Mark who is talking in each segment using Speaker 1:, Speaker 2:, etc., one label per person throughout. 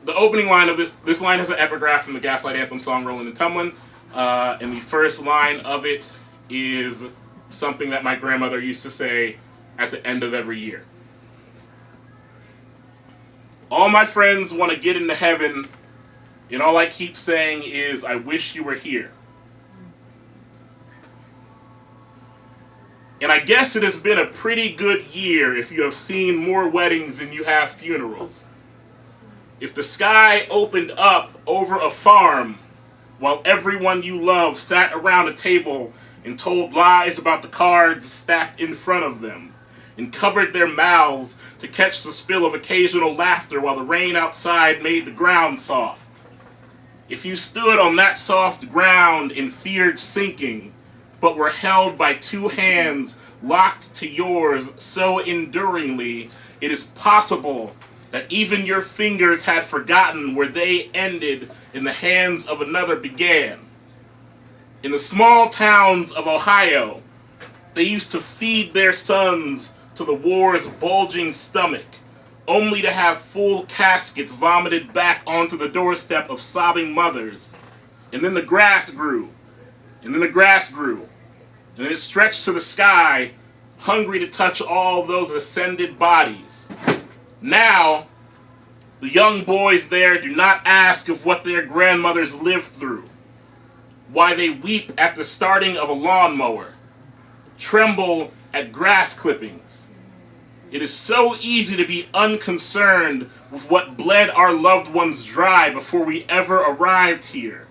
Speaker 1: The opening line of this line has an epigraph from the Gaslight Anthem song "Rollin' and Tumblin'," and the first line of it is something that my grandmother used to say at the end of every year. All my friends want to get into heaven, and all I keep saying is, I wish you were here. And I guess it has been a pretty good year if you have seen more weddings than you have funerals. If the sky opened up over a farm while everyone you love sat around a table and told lies about the cards stacked in front of them, and covered their mouths to catch the spill of occasional laughter while the rain outside made the ground soft. If you stood on that soft ground and feared sinking, but were held by two hands locked to yours so enduringly, it is possible that even your fingers had forgotten where they ended and the hands of another began. In the small towns of Ohio, they used to feed their sons to the war's bulging stomach, only to have full caskets vomited back onto the doorstep of sobbing mothers. And then the grass grew, and then the grass grew, and then it stretched to the sky, hungry to touch all those ascended bodies. Now, the young boys there do not ask of what their grandmothers lived through, why they weep at the starting of a lawnmower, tremble at grass clippings. It is so easy to be unconcerned with what bled our loved ones dry before we ever arrived here,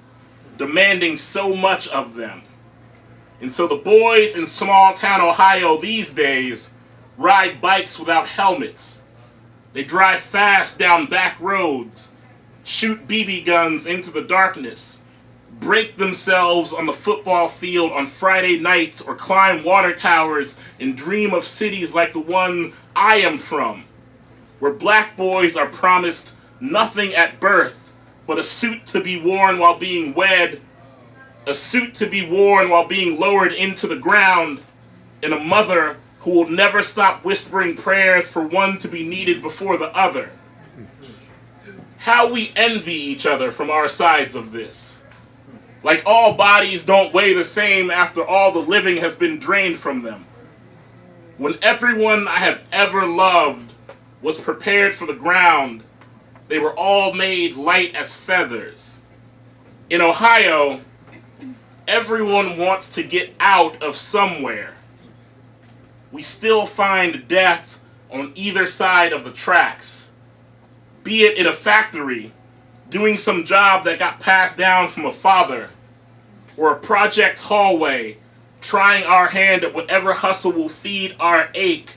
Speaker 1: demanding so much of them. And so the boys in small town Ohio these days ride bikes without helmets. They drive fast down back roads, shoot BB guns into the darkness, break themselves on the football field on Friday nights, or climb water towers and dream of cities like the one I am from, where black boys are promised nothing at birth but a suit to be worn while being wed, a suit to be worn while being lowered into the ground, and a mother who will never stop whispering prayers for one to be needed before the other. How we envy each other from our sides of this. Like all bodies don't weigh the same after all the living has been drained from them. When everyone I have ever loved was prepared for the ground, they were all made light as feathers. In Ohio, everyone wants to get out of somewhere. We still find death on either side of the tracks. Be it in a factory, doing some job that got passed down from a father, or a project hallway, trying our hand at whatever hustle will feed our ache.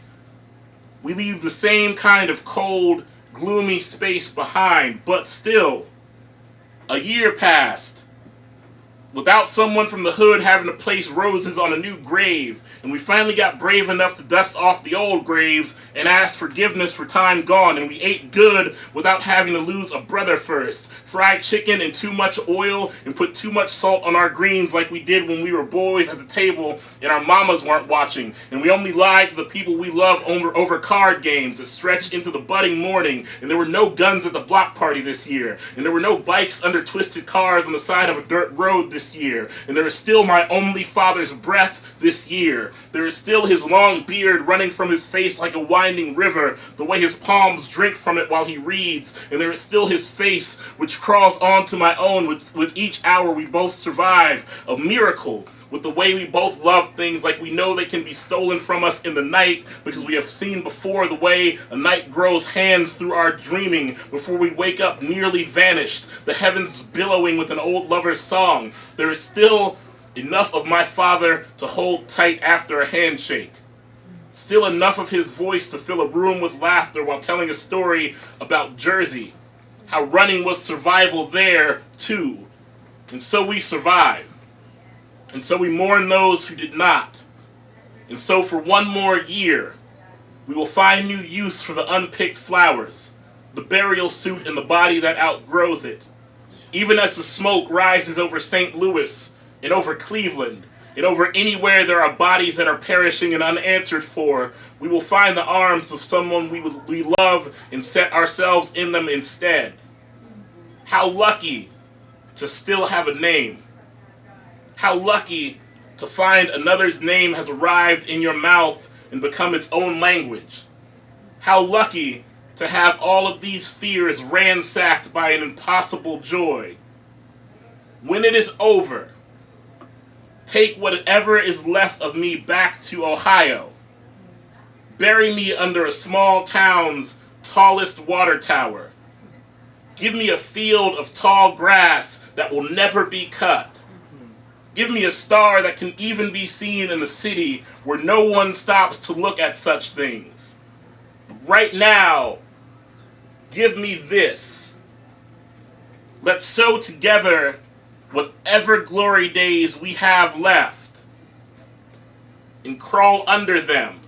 Speaker 1: We leave the same kind of cold, gloomy space behind, but still, a year passed without someone from the hood having to place roses on a new grave, and we finally got brave enough to dust off the old graves and ask forgiveness for time gone, and we ate good without having to lose a brother first, fried chicken and too much oil, and put too much salt on our greens like we did when we were boys at the table and our mamas weren't watching, and we only lied to the people we love over card games that stretched into the budding morning, and there were no guns at the block party this year, and there were no bikes under twisted cars on the side of a dirt road this year, and there is still my only father's breath this year. There is still his long beard running from his face like a winding river, the way his palms drink from it while he reads, and there is still his face which crawls onto my own with each hour we both survive, a miracle, with the way we both love things like we know they can be stolen from us in the night, because we have seen before the way a night grows hands through our dreaming before we wake up nearly vanished, the heavens billowing with an old lover's song. There is still enough of my father to hold tight after a handshake. Still enough of his voice to fill a room with laughter while telling a story about Jersey, how running was survival there too. And so we survive. And so we mourn those who did not. And so for one more year, we will find new use for the unpicked flowers, the burial suit and the body that outgrows it. Even as the smoke rises over St. Louis and over Cleveland and over anywhere there are bodies that are perishing and unanswered for, we will find the arms of someone we love and set ourselves in them instead. How lucky to still have a name. How lucky to find another's name has arrived in your mouth and become its own language. How lucky to have all of these fears ransacked by an impossible joy. When it is over, take whatever is left of me back to Ohio. Bury me under a small town's tallest water tower. Give me a field of tall grass that will never be cut. Give me a star that can even be seen in the city where no one stops to look at such things. Right now, give me this. Let's sew together whatever glory days we have left and crawl under them.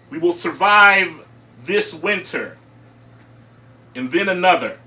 Speaker 1: We will survive this winter and then another.